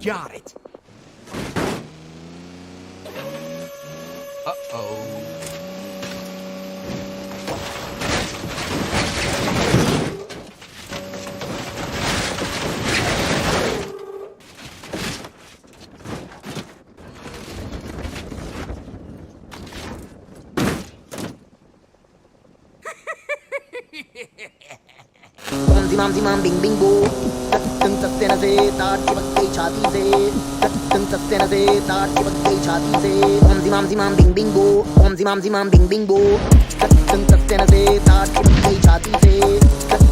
Got it. Uh-oh. Om zimam bing bing bo, tung sak se na se taar chipak gई छाती से, tung sak se na se taar chipak gई छाती से. Om zimam bing bing bo, om zimam bing bing bo, tung sak se na se taar chipak gई छाती से,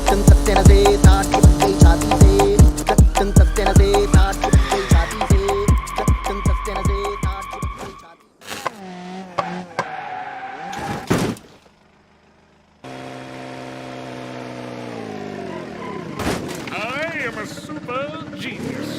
tung sak se na se taar chipak gई छाती से, tung sak se na se taar chipak gई छाती से, tung sak se na se taar chipak gई छाती. I am a super genius.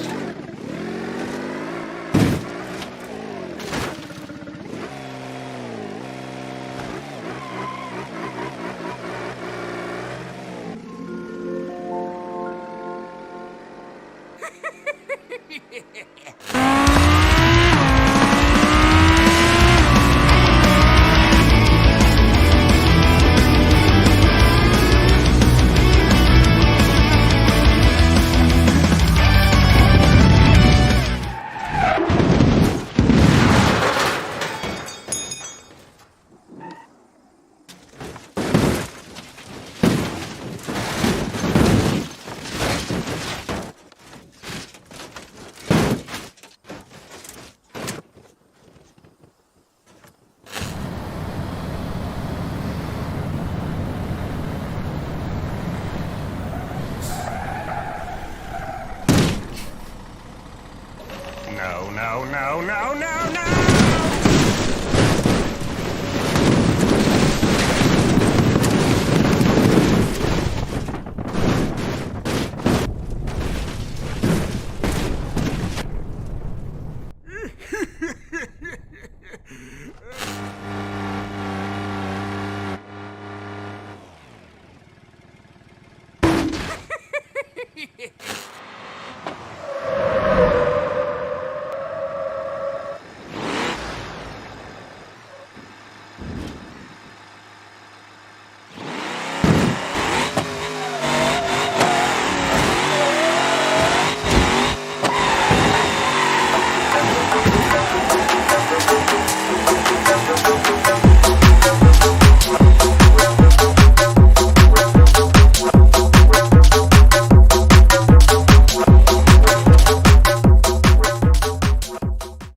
No, no, no, no, no, no!